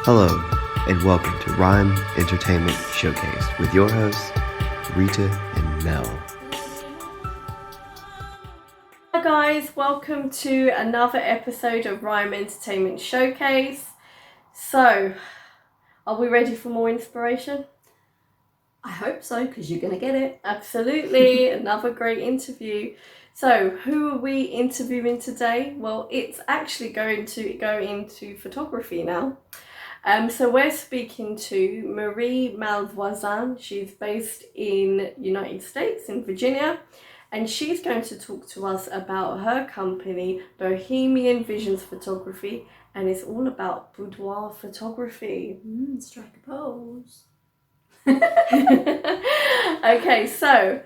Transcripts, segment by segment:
Hello, and welcome to RIME Entertainment Showcase with your hosts, Rita and Mel. Hi guys, welcome to another episode of RIME Entertainment Showcase. So, are we ready for more inspiration? I hope so, because you're going to get it. Absolutely, another great interview. So, who are we interviewing today? Well, it's actually going to go into photography now. So we're speaking to Marie Malvoisin. She's based in United States, in Virginia, and she's going to talk to us about her company, Bohemian Visions Photography, and it's all about boudoir photography. Strike a pose. Okay, so,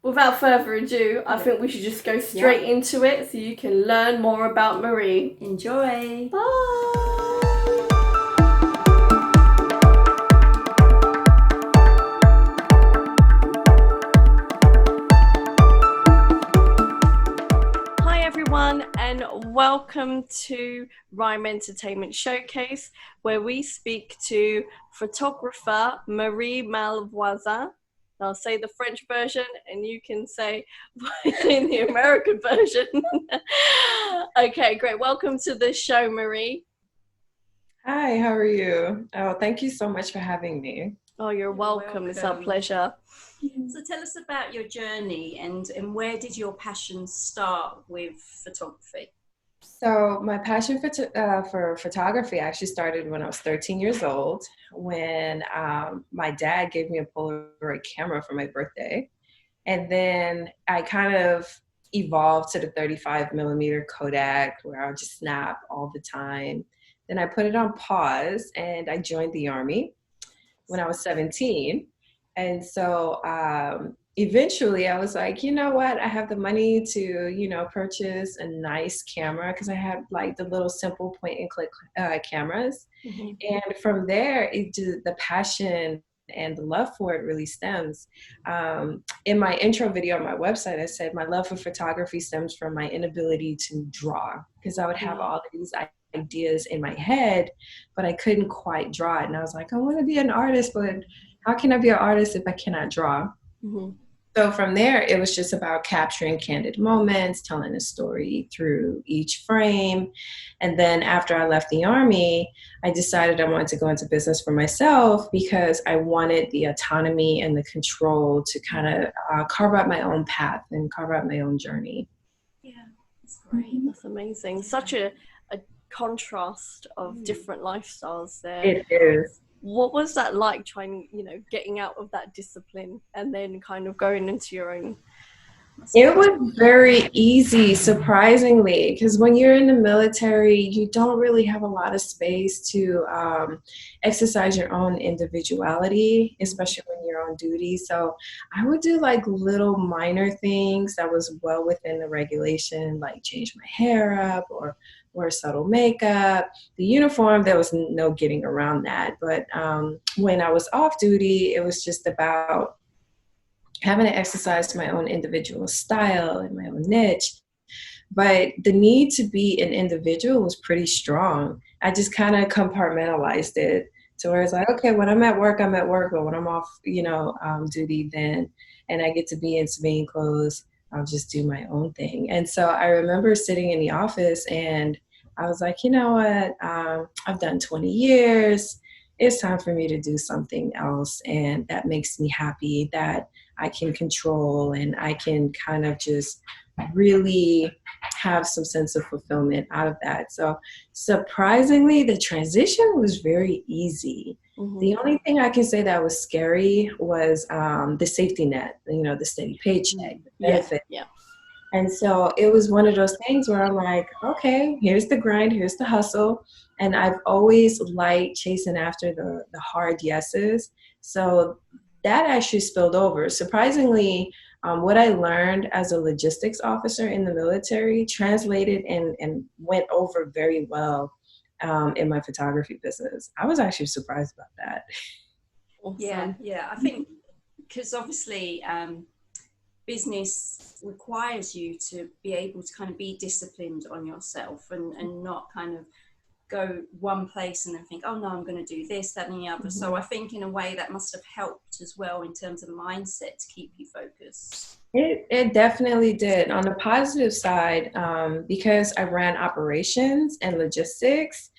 without further ado, I think we should just go straight into it so you can learn more about Marie. Enjoy. Bye! And welcome to RIME Entertainment Showcase, where we speak to photographer Marie Malvoisin. I'll say the French version and you can say in the American version. Okay, great. Welcome to the show, Marie. Hi, how are you? Oh, thank you so much for having me. Oh, you're welcome. It's our pleasure. So tell us about your journey and where did your passion start with photography? So my passion for photography actually started when I was 13 years old, when my dad gave me a Polaroid camera for my birthday. And then I kind of evolved to the 35 millimeter Kodak where I'll just snap all the time. Then I put it on pause and I joined the Army when I was 17. And so eventually I was like, you know what? I have the money to, purchase a nice camera because I had like the little simple point and click cameras. Mm-hmm. And from there, the passion and the love for it really stems. In my intro video on my website, I said my love for photography stems from my inability to draw because I would have all these ideas in my head, but I couldn't quite draw it. And I was like, I want to be an artist, but how can I be an artist if I cannot draw? Mm-hmm. So from there, it was just about capturing candid moments, telling a story through each frame. And then after I left the Army, I decided I wanted to go into business for myself because I wanted the autonomy and the control to kind of carve out my own path and carve out my own journey. Yeah, that's great. That's amazing. Such a contrast of different lifestyles there. It is. What was that like trying, getting out of that discipline and then kind of going into your own? It was very easy, surprisingly, because when you're in the military, you don't really have a lot of space to exercise your own individuality, especially when you're on duty. So I would do like little minor things that was well within the regulation, like change my hair up or wear subtle makeup. The uniform, there was no getting around that. But when I was off duty, it was just about having to exercise my own individual style and my own niche. But the need to be an individual was pretty strong. I just kind of compartmentalized it to where it's like, okay, when I'm at work, I'm at work. But when I'm off, duty then, and I get to be in civilian clothes, I'll just do my own thing. And so I remember sitting in the office and I was like, you know what? I've done 20 years. It's time for me to do something else. And that makes me happy that I can control and I can kind of just really have some sense of fulfillment out of that. So surprisingly, the transition was very easy. Mm-hmm. The only thing I can say that was scary was the safety net, the steady paycheck, the benefit. Yeah. And so it was one of those things where I'm like, okay, here's the grind, here's the hustle. And I've always liked chasing after the hard yeses. So that actually spilled over. Surprisingly, what I learned as a logistics officer in the military translated and went over very well in my photography business. I was actually surprised about that. Awesome. Yeah. I think because obviously business requires you to be able to kind of be disciplined on yourself and not kind of go one place and then think, oh no, I'm going to do this, that, and the other. So I think in a way that must have helped as well in terms of mindset to keep you focused. It definitely did. On the positive side, because I ran operations and logistics,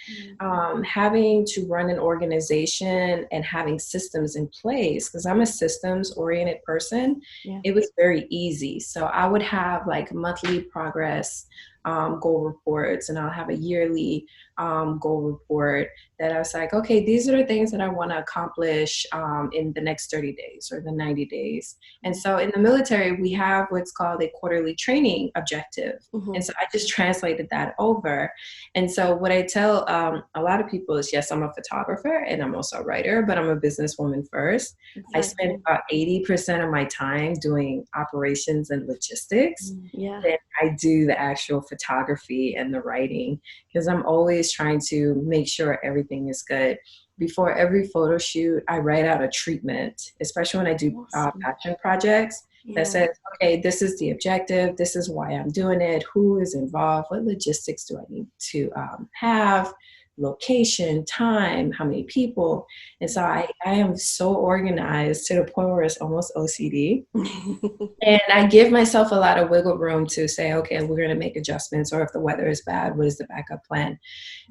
having to run an organization and having systems in place, because I'm a systems-oriented person, it was very easy. So I would have like monthly progress goal reports, and I'll have a yearly goal report that I was like, okay, these are the things that I want to accomplish in the next 30 days or the 90 days. And so in the military, we have what's called a quarterly training objective. And so I just translated that over. And so what I tell a lot of people is, yes, I'm a photographer and I'm also a writer, but I'm a businesswoman first. I spend about 80% of my time doing operations and logistics. Then I do the actual photography and the writing, because I'm always trying to make sure everything is good. Before every photo shoot, I write out a treatment, especially when I do passion projects, that says, okay, this is the objective, this is why I'm doing it, who is involved, what logistics do I need to have, location, time, how many people. And so I am so organized to the point where it's almost OCD. And I give myself a lot of wiggle room to say, okay, we're going to make adjustments, or if the weather is bad, what is the backup plan?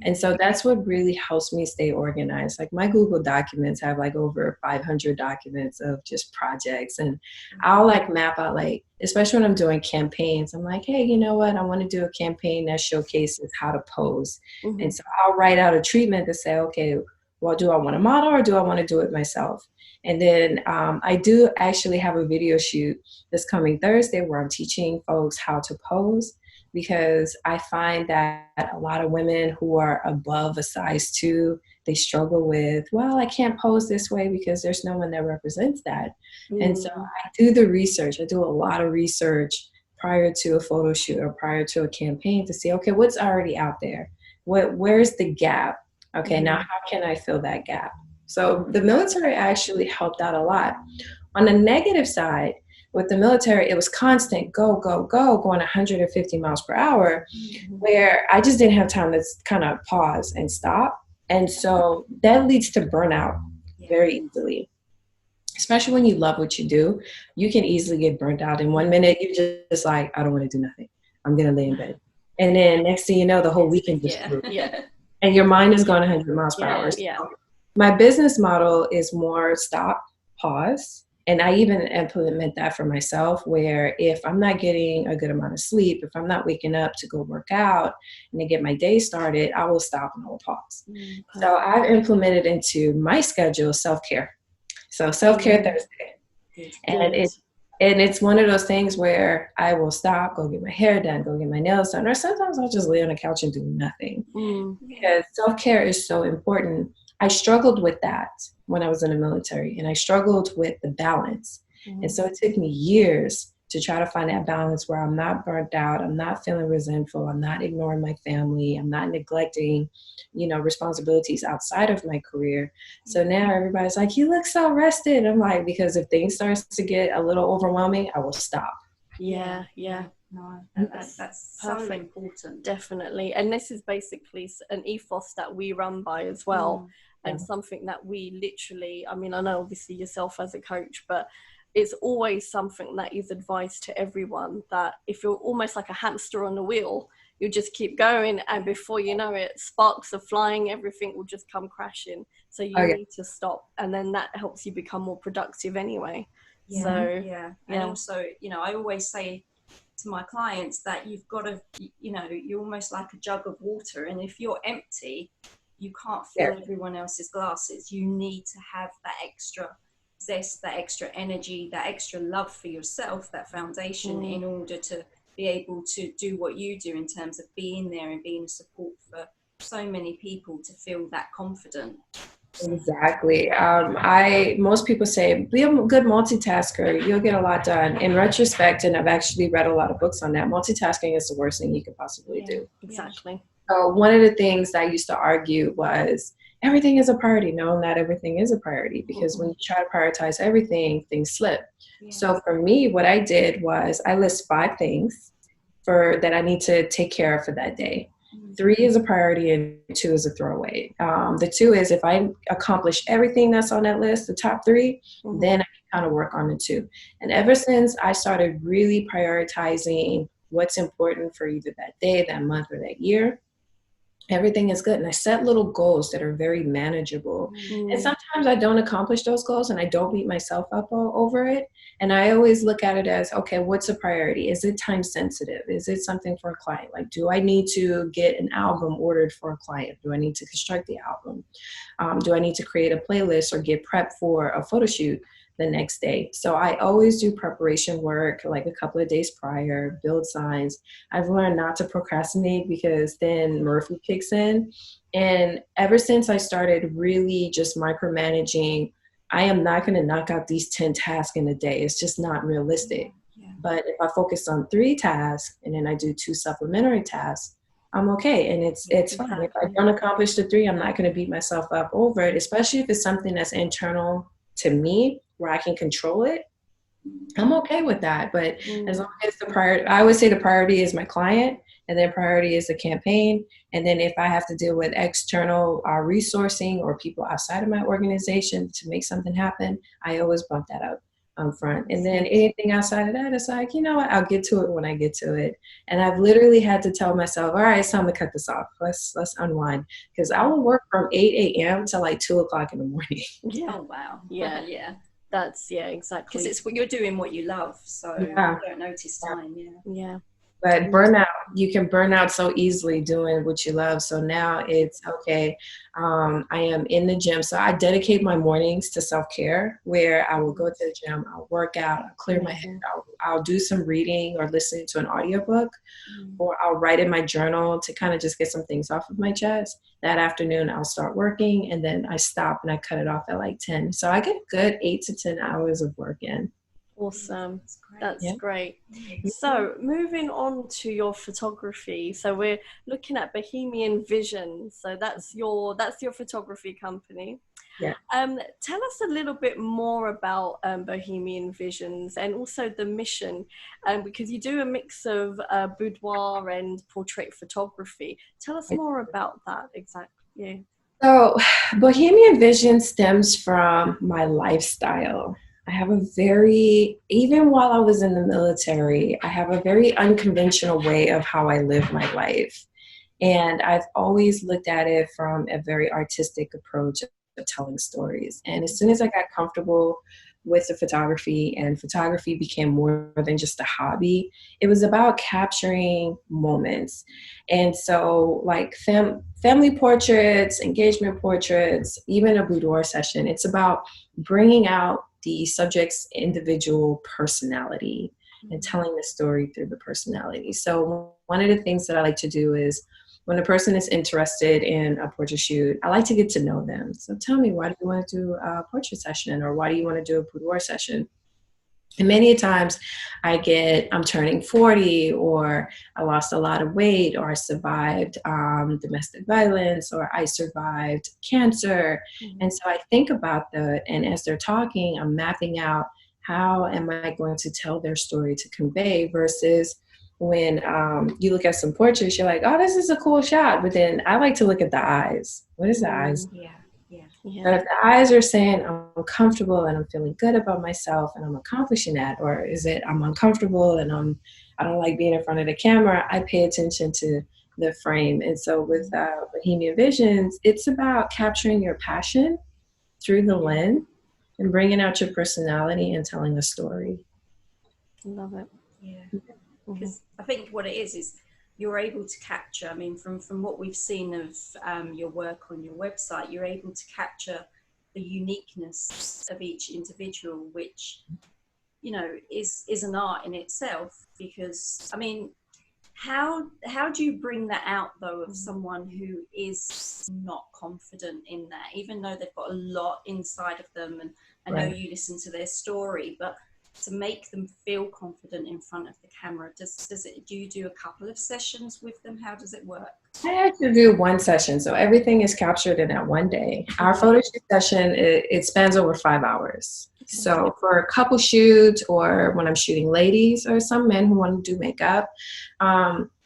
And so that's what really helps me stay organized. Like my Google Documents have like over 500 documents of just projects, and I'll like map out, like, especially when I'm doing campaigns, I'm like, hey, you know what? I want to do a campaign that showcases how to pose. And so I'll write out a treatment to say, okay, well, do I want to model or do I want to do it myself? And then I do actually have a video shoot this coming Thursday where I'm teaching folks how to pose, because I find that a lot of women who are above a size 2, they struggle with, well, I can't pose this way because there's no one that represents that. And so I do the research. I do a lot of research prior to a photo shoot or prior to a campaign to see, okay, what's already out there? Where's the gap? Okay, now how can I fill that gap? So the military actually helped out a lot. On the negative side, with the military, it was constant go, go, go, going 150 miles per hour, where I just didn't have time to kind of pause and stop. And so that leads to burnout very easily. Especially when you love what you do, you can easily get burnt out. In 1 minute, you're just like, I don't want to do nothing. I'm going to lay in bed. And then next thing you know, the whole weekend just flew. And your mind is going 100 miles per hour. So my business model is more stop, pause. And I even implement that for myself, where if I'm not getting a good amount of sleep, if I'm not waking up to go work out and to get my day started, I will stop and I will pause. So I've implemented into my schedule self-care. So self-care Thursday. And it's one of those things where I will stop, go get my hair done, go get my nails done, or sometimes I'll just lay on the couch and do nothing. Because self-care is so important. I struggled with that when I was in the military, and I struggled with the balance. And so it took me years to try to find that balance where I'm not burnt out, I'm not feeling resentful, I'm not ignoring my family, I'm not neglecting, responsibilities outside of my career. So now everybody's like, you look so rested. I'm like, because if things start to get a little overwhelming, I will stop. No, that's so important. Definitely. And this is basically an ethos that we run by as well. And something that we literally, I mean, I know obviously yourself as a coach, but it's always something that is advised to everyone, that if you're almost like a hamster on the wheel, you just keep going, and before you know it, sparks are flying, everything will just come crashing. So you need to stop, and then that helps you become more productive anyway. And also, I always say to my clients that you've got to, you're almost like a jug of water, and if you're empty, you can't fill everyone else's glasses. You need to have that extra zest, that extra energy, that extra love for yourself, that foundation, in order to be able to do what you do in terms of being there and being a support for so many people to feel that confident. Exactly. Most people say, be a good multitasker, you'll get a lot done. In retrospect, and I've actually read a lot of books on that, multitasking is the worst thing you could possibly do. Exactly. So one of the things that I used to argue was, everything is a priority. No, not everything is a priority, because when you try to prioritize everything, things slip. So for me, what I did was I list 5 things that I need to take care of for that day. 3 is a priority and 2 is a throwaway. The 2 is if I accomplish everything that's on that list, the top 3, then I can kind of work on the 2. And ever since I started really prioritizing what's important for either that day, that month, or that year, everything is good. And I set little goals that are very manageable. And sometimes I don't accomplish those goals and I don't beat myself up over it. And I always look at it as, okay, what's a priority? Is it time sensitive? Is it something for a client? Like, do I need to get an album ordered for a client? Do I need to construct the album? Do I need to create a playlist or get prepped for a photo shoot the next day? So I always do preparation work like a couple of days prior, build signs. I've learned not to procrastinate because then Murphy kicks in. And ever since I started really just micromanaging, I am not going to knock out these 10 tasks in a day. It's just not realistic. But if I focus on 3 tasks and then I do 2 supplementary tasks, I'm okay. And it's fine. If I don't accomplish the 3, I'm not going to beat myself up over it, especially if it's something that's internal to me where I can control it. I'm okay with that. But as long as the priority, I would say the priority is my client, and then priority is the campaign. And then if I have to deal with external resourcing or people outside of my organization to make something happen, I always bump that up front. And then anything outside of that, it's like, you know what, I'll get to it when I get to it. And I've literally had to tell myself, all right, it's time to cut this off. Let's unwind. Because I will work from 8 a.m. to like 2 o'clock in the morning. Yeah. Oh, wow. Yeah. That's, exactly. Because it's what you're doing, what you love. So you don't notice time. Yeah. But burnout, you can burn out so easily doing what you love. So now it's okay. I am in the gym. So I dedicate my mornings to self-care, where I will go to the gym, I'll work out, I'll clear my head, I'll do some reading or listening to an audiobook, or I'll write in my journal to kind of just get some things off of my chest. That afternoon, I'll start working, and then I stop and I cut it off at like 10. So I get a good 8 to 10 hours of work in. Awesome. That's great. So moving on to your photography. So we're looking at Bohemian Visions. So that's your photography company. Yeah. Tell us a little bit more about Bohemian Visions and also the mission, because you do a mix of boudoir and portrait photography. Tell us more about that exactly. So Bohemian Vision stems from my lifestyle. I have even while I was in the military, I have a very unconventional way of how I live my life. And I've always looked at it from a very artistic approach of telling stories. And as soon as I got comfortable with the photography, and photography became more than just a hobby, it was about capturing moments. And so like family portraits, engagement portraits, even a boudoir session, it's about bringing out the subject's individual personality and telling the story through the personality. So one of the things that I like to do is when a person is interested in a portrait shoot, I like to get to know them. So tell me, why do you want to do a portrait session, or why do you want to do a boudoir session? And many times I'm turning 40, or I lost a lot of weight, or I survived domestic violence, or I survived cancer. And so I think about that, and as they're talking, I'm mapping out how am I going to tell their story to convey, versus when you look at some portraits, you're like, oh, this is a cool shot. But then I like to look at the eyes. What is the eyes? But if the eyes are saying I'm comfortable and I'm feeling good about myself and I'm accomplishing that, or is it I'm uncomfortable and I don't like being in front of the camera, I pay attention to the frame. And so with Bohemian Visions, it's about capturing your passion through the lens and bringing out your personality and telling a story. Love it. Yeah. Because I think what it is you're able to capture, I mean, from what we've seen of your work on your website, you're able to capture the uniqueness of each individual, which, you know, is an art in itself. Because, I mean, how do you bring that out, though, of someone who is not confident in that, even though they've got a lot inside of them? And I know you listen to their story, but to make them feel confident in front of the camera, do you do a couple of sessions with them? How does it work? I actually do one session, so everything is captured in that one day. Our photo shoot session, it spans over 5 hours. So for a couple shoots, or when I'm shooting ladies or some men who want to do makeup,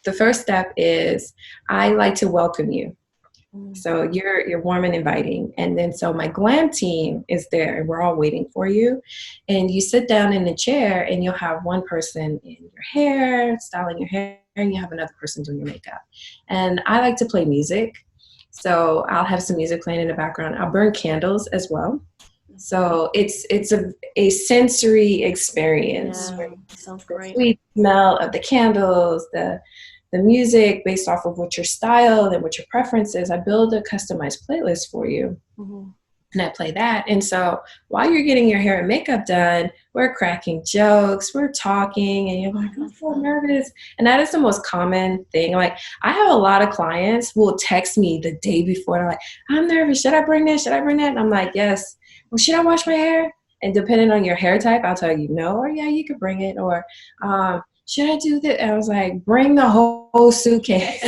the first step is I like to welcome you. So you're warm and inviting. And then so my glam team is there and we're all waiting for you. And you sit down in the chair and you'll have one person in your hair, styling your hair, and you have another person doing your makeup. And I like to play music. So I'll have some music playing in the background. I'll burn candles as well. So it's a sensory experience. Yeah, sounds great. The sweet smell of the candles, the music based off of what your style and what your preference is. I build a customized playlist for you. And I play that. And so while you're getting your hair and makeup done, we're cracking jokes, we're talking, and you're like, I'm so nervous. And that is the most common thing. Like, I have a lot of clients who will text me the day before. They're like, I'm nervous. Should I bring this? Should I bring that? And I'm like, yes. Well, should I wash my hair? And depending on your hair type, I'll tell you no, or yeah, you could bring it. Or should I do that? And I was like, bring the whole suitcase.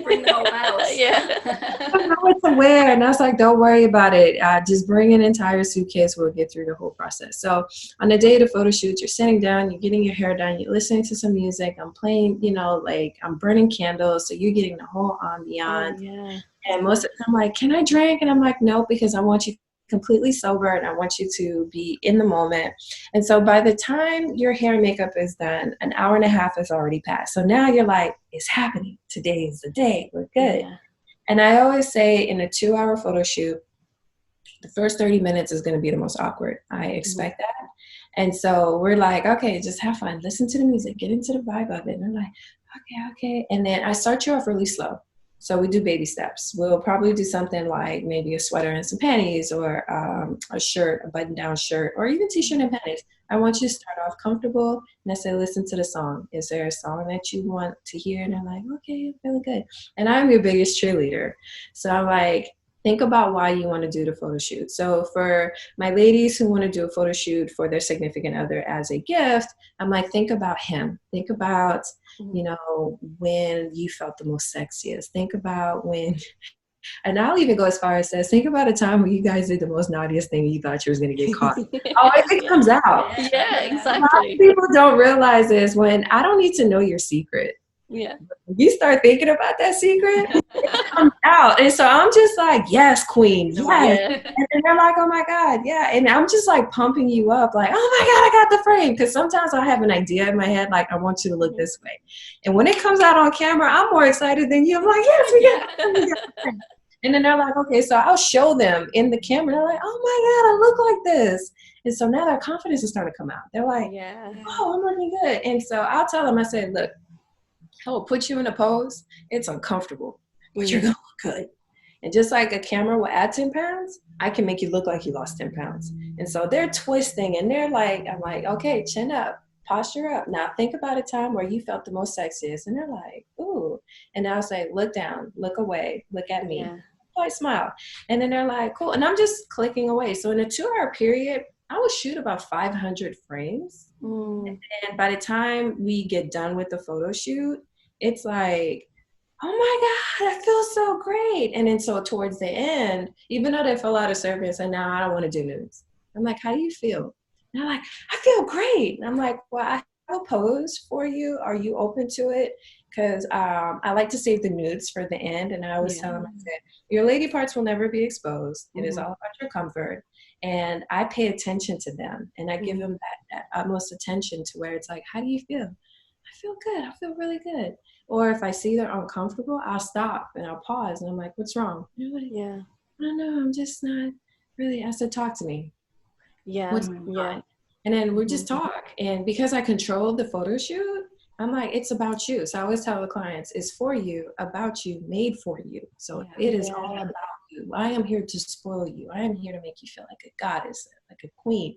Bring the whole house. Yeah. I don't know what to wear. And I was like, don't worry about it. Just bring an entire suitcase. We'll get through the whole process. So on the day of the photo shoot, you're sitting down, you're getting your hair done, you're listening to some music. I'm playing, like I'm burning candles. So you're getting the whole ambiance. Oh, yeah. And most of the time, I'm like, can I drink? And I'm like, no, because I want you completely sober and I want you to be in the moment. And so by the time your hair and makeup is done, an hour and a half has already passed. So now you're like, it's happening. Today is the day. We're good. Yeah. And I always say in a 2-hour photo shoot, the first 30 minutes is going to be the most awkward. I expect that. And so we're like, okay, just have fun. Listen to the music. Get into the vibe of it. And I'm like, okay. And then I start you off really slow. So we do baby steps. We'll probably do something like maybe a sweater and some panties, or a shirt, a button-down shirt, or even t-shirt and panties. I want you to start off comfortable, and I say, listen to the song. Is there a song that you want to hear? And I'm like, okay, really good. And I'm your biggest cheerleader. So I'm like, think about why you want to do the photo shoot. So for my ladies who want to do a photo shoot for their significant other as a gift, I'm like, think about him. Think about, when you felt the most sexiest. Think about when, and I'll even go as far as says, think about a time when you guys did the most naughtiest thing and you thought you was going to get caught. It comes out. Yeah, A lot exactly. of people don't realize is when I don't need to know your secret. Yeah. When you start thinking about that secret, it comes out. And so I'm just like, yes, queen, yes. Yeah. And they're like, oh my God, yeah. And I'm just like pumping you up, like, oh my God, I got the frame. Because sometimes I have an idea in my head, like, I want you to look this way. And when it comes out on camera, I'm more excited than you. I'm like, yes, we got the frame. And then they're like, okay, so I'll show them in the camera. They're like, oh my God, I look like this. And so now their confidence is starting to come out. They're like, oh, I'm looking good. And so I'll tell them, I said, look, I will put you in a pose. It's uncomfortable, but you're going to look good. And just like a camera will add 10 pounds, I can make you look like you lost 10 pounds. And so they're twisting and they're like, I'm like, okay, chin up, posture up. Now think about a time where you felt the most sexiest. And they're like, ooh. And I'll say, look down, look away, look at me. Yeah. I smile. And then they're like, cool. And I'm just clicking away. So in a 2-hour period, I will shoot about 500 frames. And by the time we get done with the photo shoot, it's like, oh my God, I feel so great. And then so towards the end, even though they fill out a survey and say, no, I don't want to do nudes. I'm like, how do you feel? And they're like, I feel great. And I'm like, well, I have a pose for you. Are you open to it? Because I like to save the nudes for the end. And I always tell them, I said, your lady parts will never be exposed. It is all about your comfort. And I pay attention to them. And I give them that utmost attention to where it's like, how do you feel? I feel good. I feel really good. Or if I see they're uncomfortable, I'll stop and I'll pause. And I'm like, what's wrong? Yeah. I don't know. I'm just not really. I said, talk to me. Yeah. What's going on? And then we just talk. And because I control the photo shoot, I'm like, it's about you. So I always tell the clients, it's for you, about you, made for you. So it is all about you. I am here to spoil you. I am here to make you feel like a goddess, like a queen.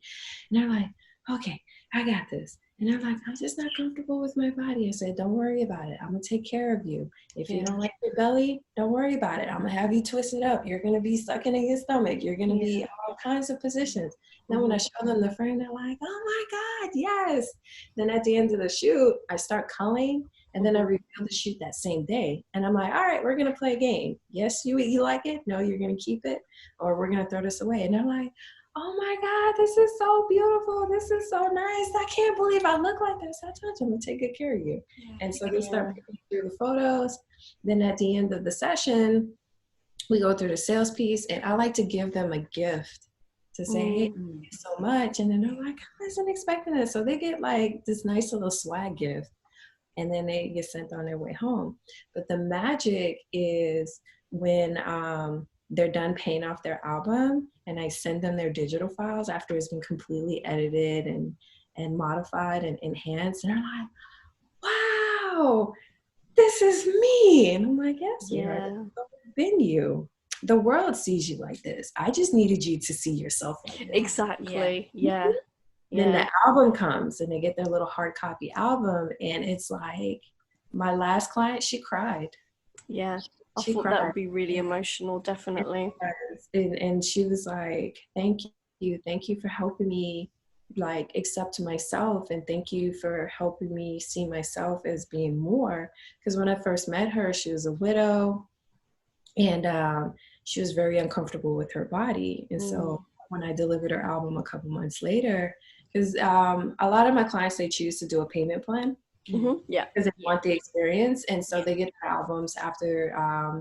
And they're like, okay, I got this. And I'm like, I'm just not comfortable with my body. I said, don't worry about it. I'm going to take care of you. If you don't like your belly, don't worry about it. I'm going to have you twist it up. You're going to be sucking in your stomach. You're going to be all kinds of positions. Then when I show them the frame, they're like, oh my God, yes. Then at the end of the shoot, I start culling. And then I reveal the shoot that same day. And I'm like, all right, we're going to play a game. Yes, you like it? No, you're going to keep it? Or we're going to throw this away. And they're like, oh my God, this is so beautiful. This is so nice. I can't believe I look like this. I told you I'm gonna take good care of you. And so they start picking through the photos. Then at the end of the session, we go through the sales piece, and I like to give them a gift to say, hey, thank you so much. And then they're like, I wasn't expecting this. So they get like this nice little swag gift, and then they get sent on their way home. But the magic is when they're done paying off their album, and I send them their digital files after it's been completely edited and modified and enhanced. And they're like, wow, this is me. And I'm like, yes, it's been you. The world sees you like this. I just needed you to see yourself like this. Exactly. Yeah. Then the album comes, and they get their little hard copy album, and it's like, my last client, she cried. Yeah. I thought that would be really emotional, definitely. And she was like, thank you for helping me like accept myself, and thank you for helping me see myself as being more. Because when I first met her, she was a widow, and she was very uncomfortable with her body. And so when I delivered her album a couple months later, because a lot of my clients, they choose to do a payment plan. Yeah, because they want the experience, and so they get their albums after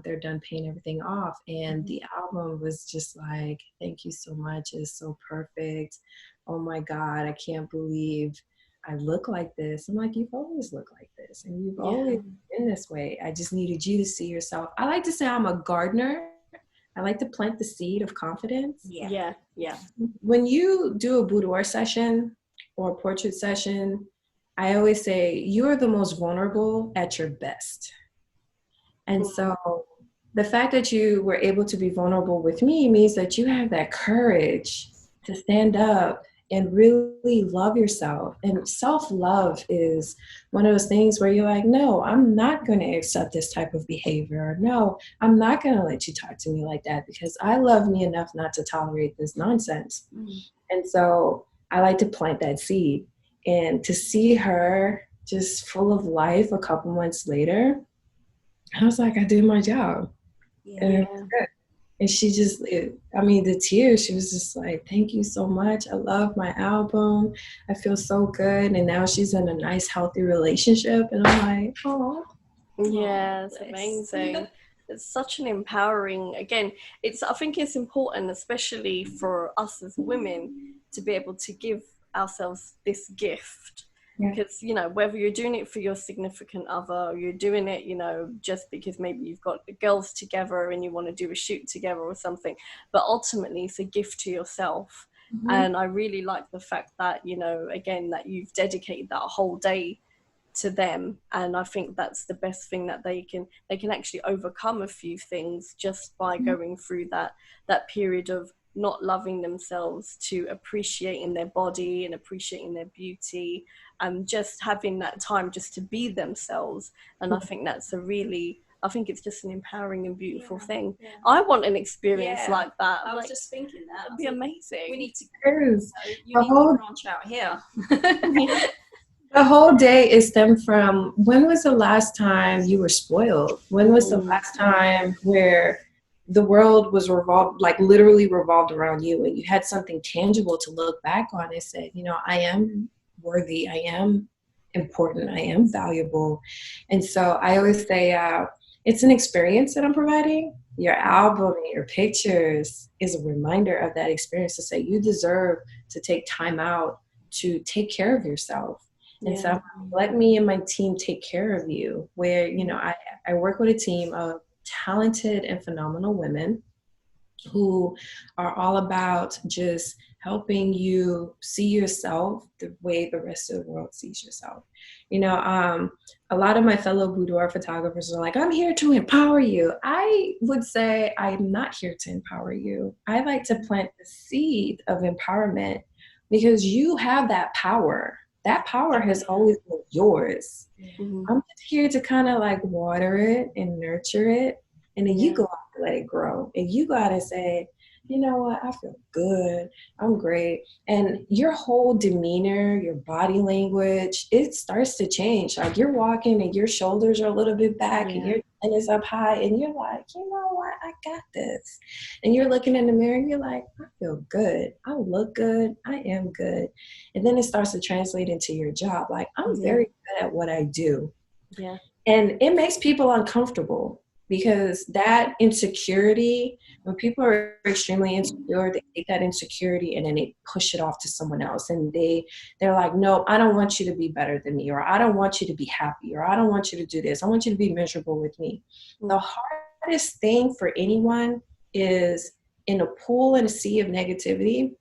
they're done paying everything off. And the album was just like, thank you so much, it's so perfect, oh my God, I can't believe I look like this. I'm like, you've always looked like this, and you've always been this way. I just needed you to see yourself. I like to say I'm a gardener. I like to plant the seed of confidence. Yeah. When you do a boudoir session or a portrait session, I always say you are the most vulnerable at your best. And so the fact that you were able to be vulnerable with me means that you have that courage to stand up and really love yourself. And self-love is one of those things where you're like, no, I'm not going to accept this type of behavior. Or no, I'm not going to let you talk to me like that, because I love me enough not to tolerate this nonsense. And so I like to plant that seed. And to see her just full of life a couple months later, I was like, I did my job. And it was good. And she just, the tears, she was just like, thank you so much. I love my album. I feel so good. And now she's in a nice, healthy relationship. And I'm like, oh. Yeah, it's amazing. It's such an empowering, again, I think it's important, especially for us as women, to be able to give ourselves this gift. Because, whether you're doing it for your significant other, or you're doing it, just because maybe you've got the girls together and you want to do a shoot together or something, but ultimately it's a gift to yourself. And I really like the fact that, again, that you've dedicated that whole day to them. And I think that's the best thing, that they can actually overcome a few things just by going through that period of not loving themselves, to appreciating their body and appreciating their beauty, and just having that time just to be themselves. And I think that's I think it's just an empowering and beautiful thing. I want an experience like that. I was just thinking that. It'd be amazing. We need to branch out here. The whole day is stemmed from, when was the last time you were spoiled? When was the last time where the world was literally revolved around you, and you had something tangible to look back on and say, I am worthy, I am important, I am valuable. And so I always say, it's an experience that I'm providing. Your album and your pictures is a reminder of that experience, to say you deserve to take time out to take care of yourself. And so let me and my team take care of you, where, I work with a team of talented and phenomenal women who are all about just helping you see yourself the way the rest of the world sees yourself. A lot of my fellow boudoir photographers are like, I'm here to empower you. I would say I'm not here to empower you. I like to plant the seed of empowerment, because you have that power. That power has always been yours. I'm just here to kind of like water it and nurture it. And then you go out and let it grow. And you go out and say, you know what, I feel good, I'm great. And your whole demeanor, your body language, it starts to change. Like you're walking and your shoulders are a little bit back and your chin is up high and you're like, you know what, I got this. And you're looking in the mirror and you're like, I feel good, I look good, I am good. And then it starts to translate into your job. Like I'm very good at what I do. Yeah. And it makes people uncomfortable because that insecurity, when people are extremely insecure, they take that insecurity and then they push it off to someone else. And they're like, no, I don't want you to be better than me, or I don't want you to be happy, or I don't want you to do this. I want you to be miserable with me. The hardest thing for anyone is in a pool and a sea of negativity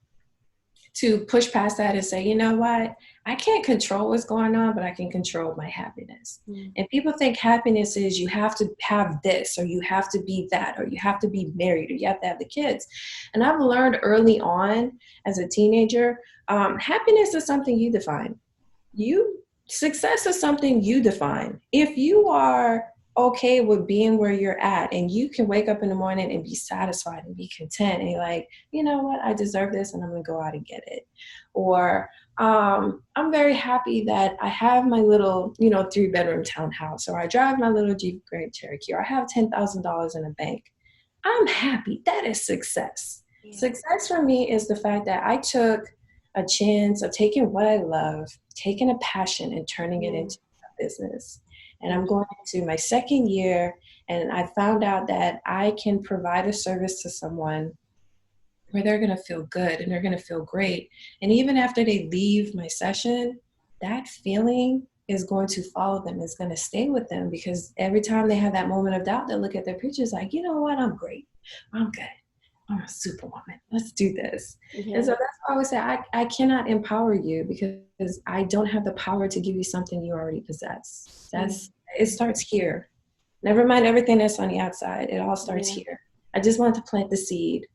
to push past that and say, you know what, I can't control what's going on, but I can control my happiness. And people think happiness is you have to have this, or you have to be that, or you have to be married, or you have to have the kids. And I've learned early on as a teenager, happiness is something you define. Success is something you define. If you are okay with being where you're at and you can wake up in the morning and be satisfied and be content and you're like, you know what, I deserve this and I'm gonna go out and get it. Or I'm very happy that I have my little, 3-bedroom townhouse, or I drive my little Jeep Grand Cherokee, or I have $10,000 in a bank. I'm happy. That is success. Yeah. Success for me is the fact that I took a chance of taking what I love, taking a passion and turning it into a business. And I'm going into my second year, and I found out that I can provide a service to someone where they're going to feel good and they're going to feel great. And even after they leave my session, that feeling is going to follow them. It's going to stay with them, because every time they have that moment of doubt, they'll look at their pictures like, you know what, I'm great. I'm good. I'm a superwoman. Let's do this. Yeah. And so that's why I always say I cannot empower you, because I don't have the power to give you something you already possess. It starts here. Never mind everything that's on the outside. It all starts here. I just want to plant the seed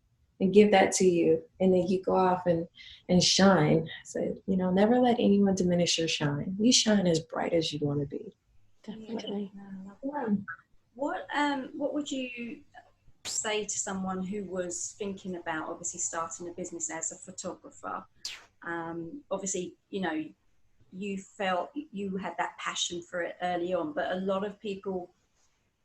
and give that to you, and then you go off and shine. So, never let anyone diminish your shine. You shine as bright as you want to be. Definitely. Yeah. What would you say to someone who was thinking about obviously starting a business as a photographer? Obviously, you felt you had that passion for it early on, but a lot of people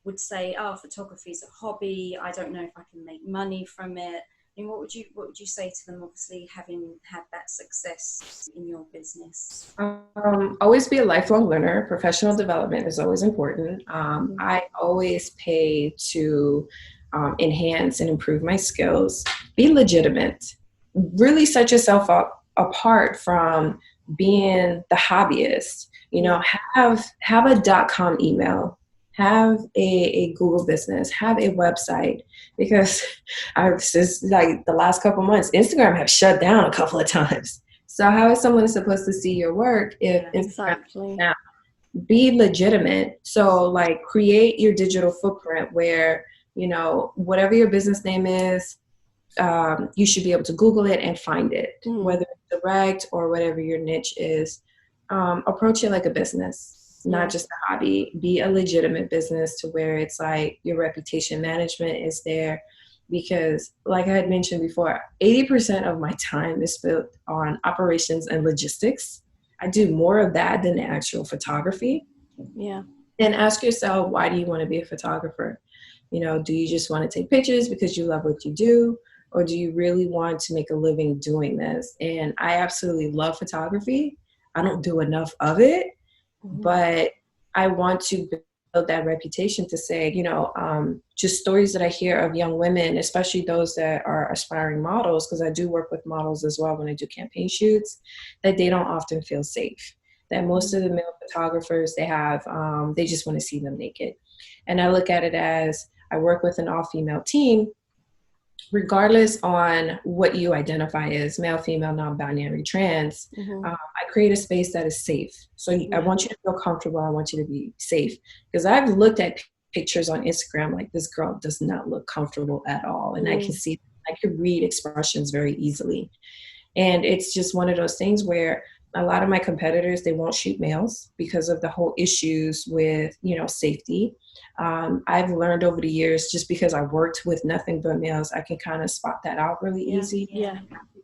would say, oh, photography is a hobby, I don't know if I can make money from it. I mean, what would you say to them, obviously having had that success in your business? Always be a lifelong learner. Professional development is always important. I always pay to enhance and improve my skills. Be legitimate. Really set yourself up apart from being the hobbyist. Have a .com email, have a Google business, have a website, because since like the last couple months, Instagram have shut down a couple of times. So how is someone supposed to see your work if Instagram now? Be legitimate. So like create your digital footprint where, whatever your business name is, you should be able to Google it and find it, whether it's direct or whatever your niche is. Approach it like a business, not just a hobby. Be a legitimate business to where it's like your reputation management is there. Because like I had mentioned before, 80% of my time is spent on operations and logistics. I do more of that than the actual photography. Yeah. And ask yourself, why do you want to be a photographer? Do you just want to take pictures because you love what you do? Or do you really want to make a living doing this? And I absolutely love photography. I don't do enough of it, but I want to build that reputation to say, just stories that I hear of young women, especially those that are aspiring models, because I do work with models as well when I do campaign shoots, that they don't often feel safe. That most of the male photographers they just want to see them naked. And I look at it as I work with an all-female team, regardless on what you identify as, male, female, non-binary, trans. I create a space that is safe. So I want you to feel comfortable. I want you to be safe. Because I've looked at pictures on Instagram, like this girl does not look comfortable at all. And I can read expressions very easily. And it's just one of those things where A lot of my competitors, they won't shoot males because of the whole issues with, safety. I've learned over the years, just because I worked with nothing but males, I can kind of spot that out really easy. Yeah.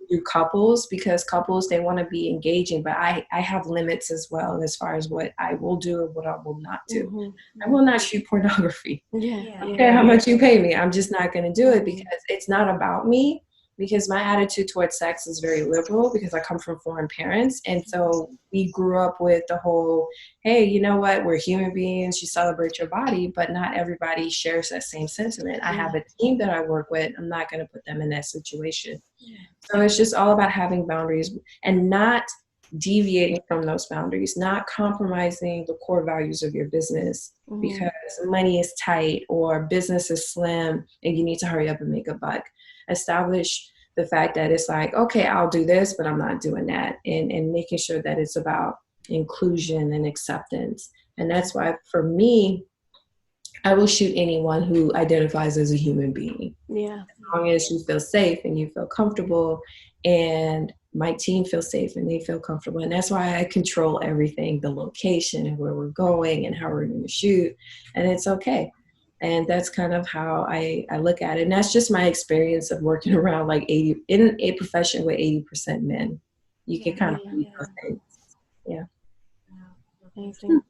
Do couples, because couples, they want to be engaging, but I have limits as well as far as what I will do and what I will not do. Mm-hmm. I will not shoot pornography. Yeah. I don't care how much you pay me. I'm just not going to do it, because it's not about me. Because my attitude towards sex is very liberal, because I come from foreign parents. And so we grew up with the whole, hey, you know what? We're human beings. You celebrate your body, but not everybody shares that same sentiment. I have a team that I work with. I'm not going to put them in that situation. So it's just all about having boundaries and not deviating from those boundaries, not compromising the core values of your business because money is tight or business is slim and you need to hurry up and make a buck. Establish the fact that it's like, okay, I'll do this, but I'm not doing that. And making sure that it's about inclusion and acceptance. And that's why, for me, I will shoot anyone who identifies as a human being. Yeah. As long as you feel safe and you feel comfortable, and my team feels safe and they feel comfortable. And that's why I control everything, the location and where we're going and how we're going to shoot. And it's okay. And that's kind of how I look at it. And that's just my experience of working around like 80 in a profession with 80% men. You can kind of see those things. Yeah. Amazing.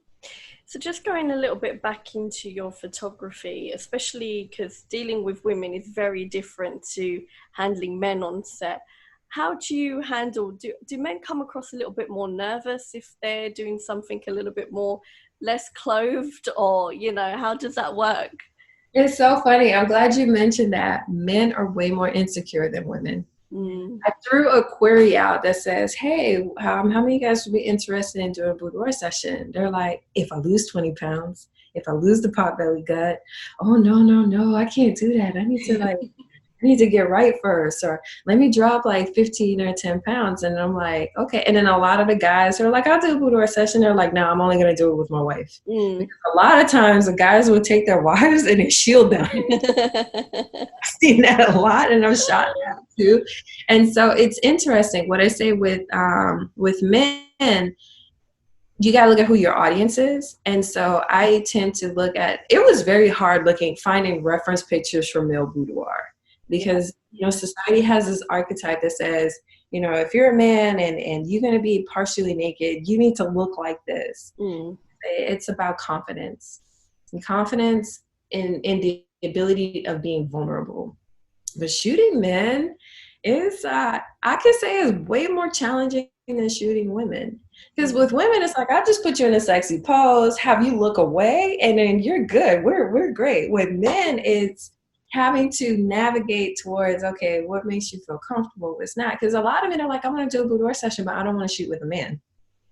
So just going a little bit back into your photography, especially because dealing with women is very different to handling men on set. How do you handle, do men come across a little bit more nervous if they're doing something a little bit more less clothed, or, how does that work? It's so funny. I'm glad you mentioned that. Men are way more insecure than women. I threw a query out that says, hey, how many of you guys would be interested in doing a boudoir session? They're like, if I lose 20 pounds, if I lose the pot belly gut, oh, no, I can't do that. I need to get right first, or let me drop like 15 or 10 pounds. And I'm like, okay. And then a lot of the guys are like, I'll do a boudoir session. They're like, no, I'm only going to do it with my wife. Because a lot of times the guys will take their wives and they shield them. I've seen that a lot, and I'm shocked at it too. And so it's interesting. What I say with men, you got to look at who your audience is. And so I tend to look at, it was very hard finding reference pictures for male boudoir. Because, society has this archetype that says, if you're a man and you're going to be partially naked, you need to look like this. It's about confidence. And confidence in the ability of being vulnerable. But shooting men is, I can say, is way more challenging than shooting women. Because with women, it's like, I'll just put you in a sexy pose, have you look away, and then you're good. We're great. With men, it's having to navigate towards, okay, what makes you feel comfortable, what's not. Because a lot of men are like, I want to do a boudoir session, but I don't want to shoot with a man.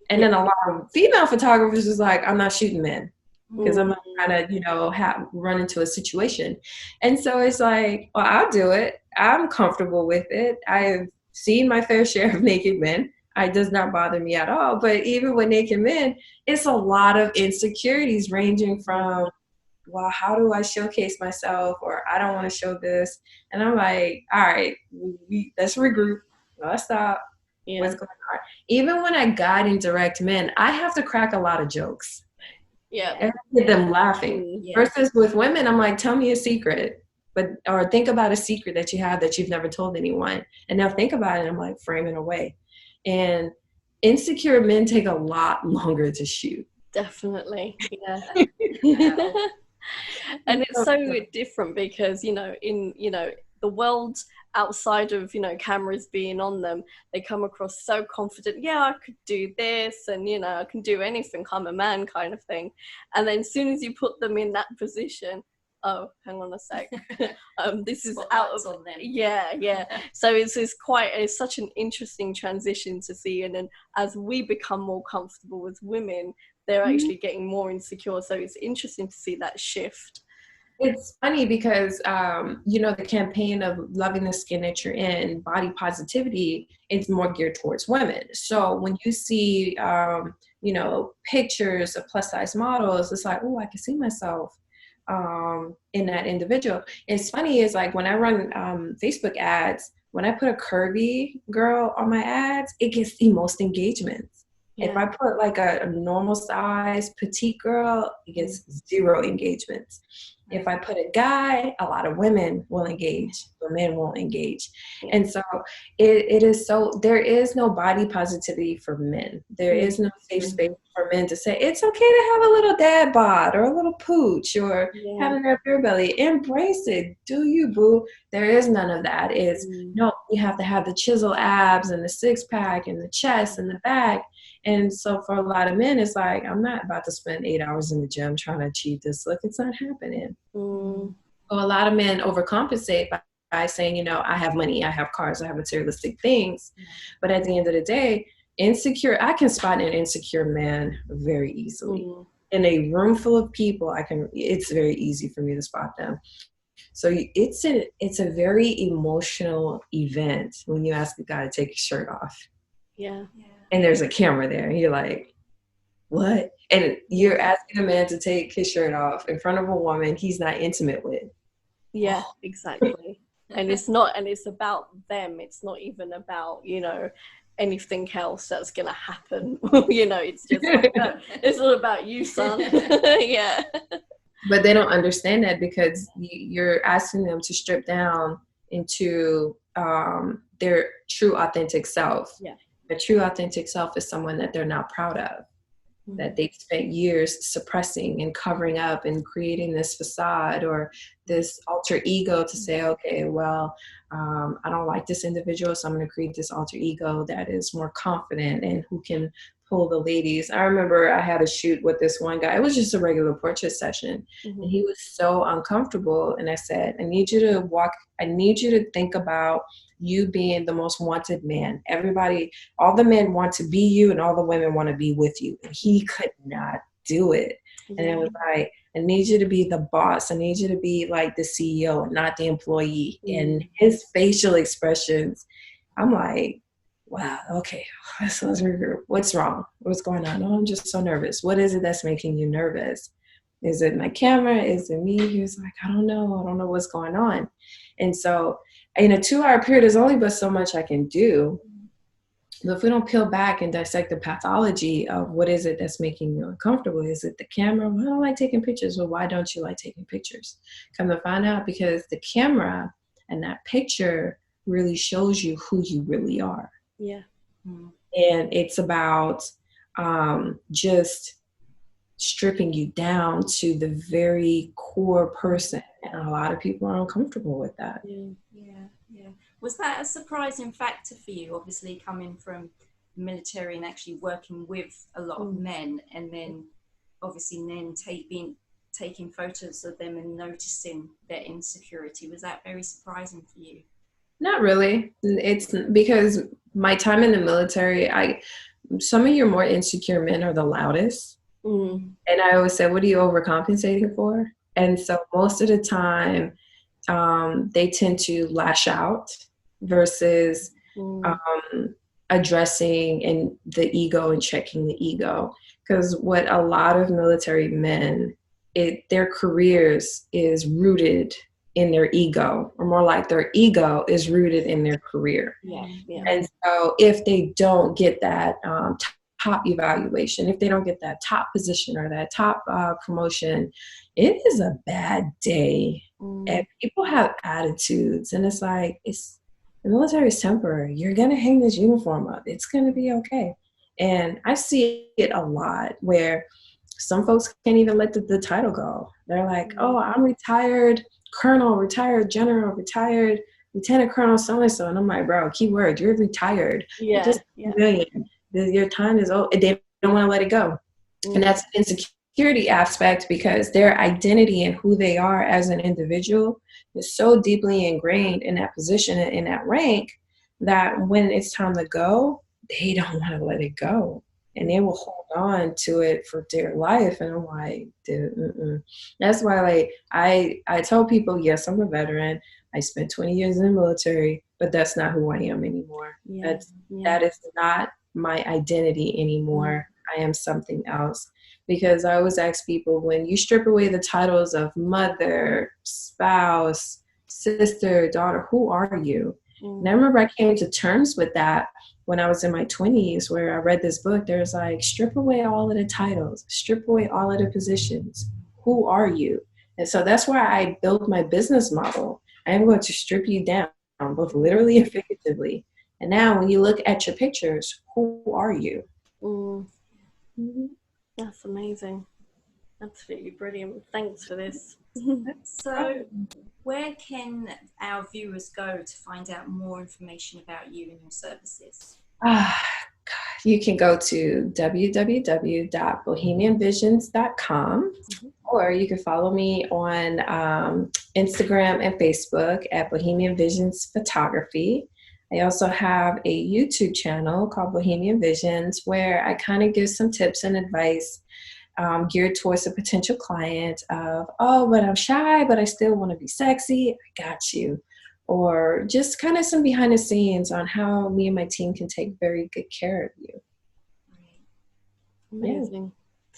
And then a lot of female photographers is like, I'm not shooting men because I'm not trying to, run into a situation. And so it's like, well, I'll do it. I'm comfortable with it. I've seen my fair share of naked men. It does not bother me at all. But even with naked men, it's a lot of insecurities ranging from, well, how do I showcase myself? Or I don't want to show this. And I'm like, all right, let's regroup. Let's stop. Yeah. What's going on? Even when I guide and direct men, I have to crack a lot of jokes. Yeah. And get them laughing. Yeah. Versus with women, I'm like, tell me a secret. Or think about a secret that you have that you've never told anyone. And they'll think about it, and I'm like, frame it away. And insecure men take a lot longer to shoot. Definitely. Yeah. And it's so different because, in, the world outside of, cameras being on them, they come across so confident. Yeah, I could do this, and, I can do anything. I'm a man kind of thing. And then as soon as you put them in that position, oh, hang on a sec. This is out of on them. Yeah. So it's such an interesting transition to see. And then as we become more comfortable with women, they're actually getting more insecure. So it's interesting to see that shift. It's funny because, the campaign of loving the skin that you're in, body positivity, it's more geared towards women. So when you see, pictures of plus size models, it's like, oh, I can see myself in that individual. It's funny is like when I run Facebook ads, when I put a curvy girl on my ads, it gets the most engagements. If I put like a normal size petite girl, it gets 0 engagements. If I put a guy, a lot of women will engage, but men won't engage. And so it is so, there is no body positivity for men. There is no safe space for men to say, it's okay to have a little dad bod or a little pooch or having a beer belly. Embrace it. Do you, boo? There is none of that. It's, no, you have to have the chisel abs and the 6-pack and the chest and the back. And so for a lot of men, it's like, I'm not about to spend 8 hours in the gym trying to achieve this look. It's not happening. So a lot of men overcompensate by saying, you know, I have money, I have cars, I have materialistic things. But at the end of the day, I can spot an insecure man very easily. In a room full of people, it's very easy for me to spot them. So it's a very emotional event when you ask a guy to take his shirt off. And there's a camera there, and you're like, what? And you're asking a man to take his shirt off in front of a woman he's not intimate with. Yeah, exactly. And it's about them. It's not even about, you know, anything else that's gonna happen. You know, it's just like, it's all about you, son. Yeah. But they don't understand that because you're asking them to strip down into their true authentic self. A true authentic self is someone that they're not proud of, that they've spent years suppressing and covering up and creating this facade or this alter ego to say, okay, well, I don't like this individual, so I'm going to create this alter ego that is more confident and who can pull the ladies. I remember I had a shoot with this one guy. It was just a regular portrait session. And he was so uncomfortable. And I said, I need you to think about you being the most wanted man. Everybody, all the men want to be you and all the women want to be with you. And he could not do it. And it was like, I need you to be the boss. I need you to be like the CEO, not the employee. And his facial expressions, I'm like, wow, okay, let's regroup. What's wrong? What's going on? Oh, I'm just so nervous. What is it that's making you nervous? Is it my camera? Is it me? He was like, I don't know what's going on. And so in a 2-hour period, there's only but so much I can do. But if we don't peel back and dissect the pathology of what is it that's making you uncomfortable, is it the camera? Well, I don't like taking pictures. Well, why don't you like taking pictures? Come to find out, because the camera and that picture really shows you who you really are. Yeah. And it's about just stripping you down to the very core person. And a lot of people are uncomfortable with that. Yeah. Was that a surprising factor for you, obviously coming from the military and actually working with a lot of men, and then obviously then taking photos of them and noticing their insecurity? Was that very surprising for you? Not really. It's because my time in the military, some of your more insecure men are the loudest. And I always say, what are you overcompensating for? And so most of the time, they tend to lash out versus addressing and the ego and checking the ego. Because what a lot of military men, their careers is rooted in their ego, or more like their ego is rooted in their career. And so if they don't get that top evaluation, if they don't get that top position or that top promotion, it is a bad day. And people have attitudes, and it's like, the military is temporary. You're gonna hang this uniform up. It's gonna be okay. And I see it a lot where some folks can't even let the title go. They're like, oh, I'm retired colonel, retired general, retired lieutenant colonel, so-and-so. And I'm like, bro, keyword, you're retired. You're just civilian. Your time is old. They don't want to let it go. And that's an insecurity aspect, because their identity and who they are as an individual is so deeply ingrained in that position and in that rank that when it's time to go, they don't want to let it go. And they will hold on to it for dear life. And I'm like, dude, That's why, like, I tell people, yes, I'm a veteran. I spent 20 years in the military, but that's not who I am anymore. That is not my identity anymore. I am something else. Because I always ask people, when you strip away the titles of mother, spouse, sister, daughter, who are you? And I remember I came to terms with that when I was in my 20s, where I read this book. There's like, strip away all of the titles, strip away all of the positions. Who are you? And so that's where I built my business model. I am going to strip you down, both literally and figuratively. And now when you look at your pictures, who are you? Mm-hmm. That's amazing. Absolutely brilliant. Thanks for this. So where can our viewers go to find out more information about you and your services? You can go to www.bohemianvisions.com, or you can follow me on Instagram and Facebook at Bohemian Visions Photography. I also have a YouTube channel called Bohemian Visions, where I kind of give some tips and advice geared towards a potential client of, oh, but I'm shy, but I still want to be sexy. I got you. Or just kind of some behind the scenes on how me and my team can take very good care of you. Amazing.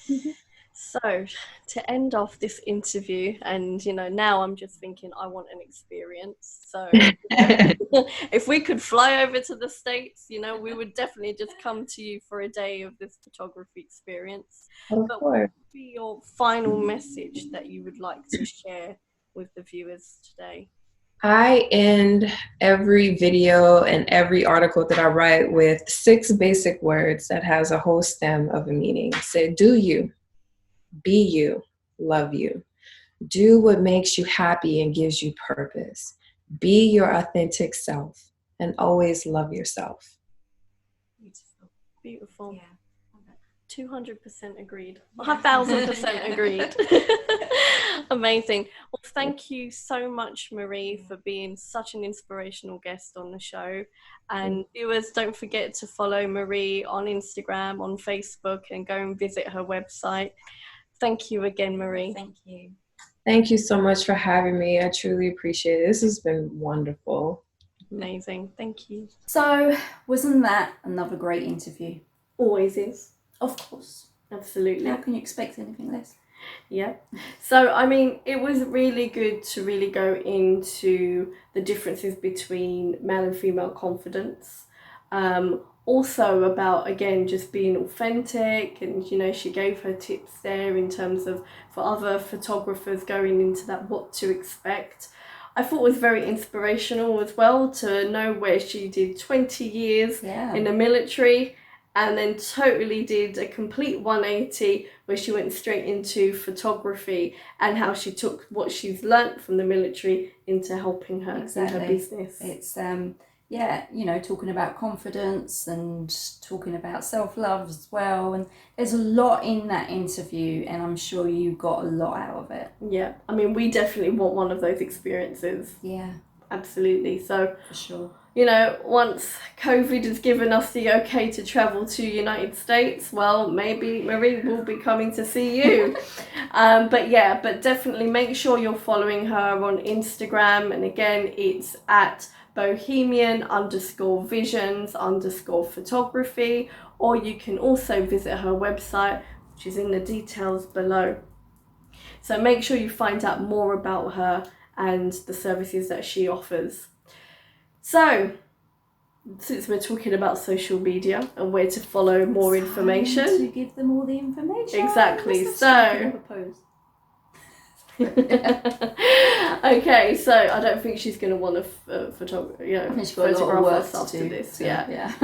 Yeah. So to end off this interview, and now I'm just thinking I want an experience. So if we could fly over to the States, we would definitely just come to you for a day of this photography experience. Of but course. What would be your final message that you would like to share with the viewers today? I end every video and every article that I write with 6 basic words that has a whole stem of a meaning. Say, do you, be you, love you. Do what makes you happy and gives you purpose. Be your authentic self and always love yourself. Beautiful. Beautiful. Yeah. 200% agreed. 1,000% agreed. Amazing. Well, thank you so much, Marie, for being such an inspirational guest on the show. And viewers, don't forget to follow Marie on Instagram, on Facebook, and go and visit her website. Thank you again, Marie. Thank you. Thank you so much for having me. I truly appreciate it. This has been wonderful. Amazing. Thank you. So, wasn't that another great interview? Always is. Of course. Absolutely. How can you expect anything less? Yeah. So, I mean, it was really good to really go into the differences between male and female confidence. Also about, again, just being authentic, and, she gave her tips there in terms of for other photographers going into that, what to expect. I thought it was very inspirational as well to know where she did 20 years in the military, and then totally did a complete 180 where she went straight into photography, and how she took what she's learnt from the military into helping her in her business. It's talking about confidence and talking about self-love as well, and there's a lot in that interview, and I'm sure you got a lot out of it. Yeah, I mean, we definitely want one of those experiences. Yeah, absolutely. So for sure. Once COVID has given us the okay to travel to United States, well, maybe Marie will be coming to see you. But definitely make sure you're following her on Instagram. And again, it's at Bohemian_Visions_photography, or you can also visit her website, which is in the details below. So make sure you find out more about her and the services that she offers. So, since we're talking about social media and where to follow more information, to give them all the information. Exactly. So, okay. So I don't think she's going to want to photograph us after this. Yeah.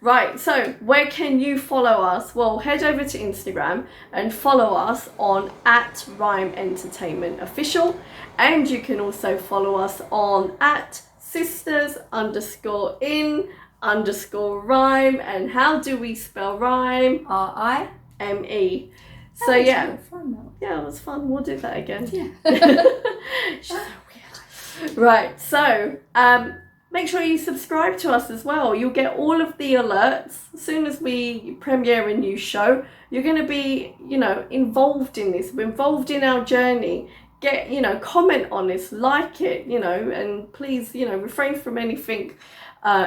Right. So, where can you follow us? Well, head over to Instagram and follow us on @RIME Entertainment Official. And you can also follow us on @sisters_in_rhyme. And how do we spell rhyme? RIME. So yeah, it was fun. We'll do that again. Yeah. So weird. Right. So make sure you subscribe to us as well. You'll get all of the alerts as soon as we premiere a new show. You're going to be, involved in this. We're involved in our journey. Get, comment on this, like it, and please, refrain from anything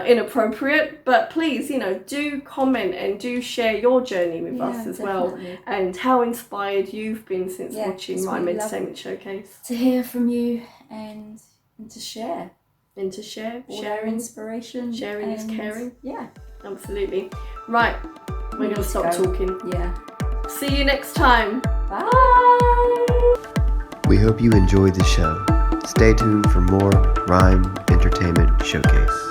inappropriate, but please, do comment and do share your journey with us as well, and how inspired you've been since watching RIME Entertainment Showcase. To hear from you and to share. and to share. All our Sharing. inspiration. Sharing is and- caring. Yeah. Absolutely. Right, we're going to stop talking. Yeah. See you next time. Bye. We hope you enjoyed the show. Stay tuned for more RIME Entertainment Showcase.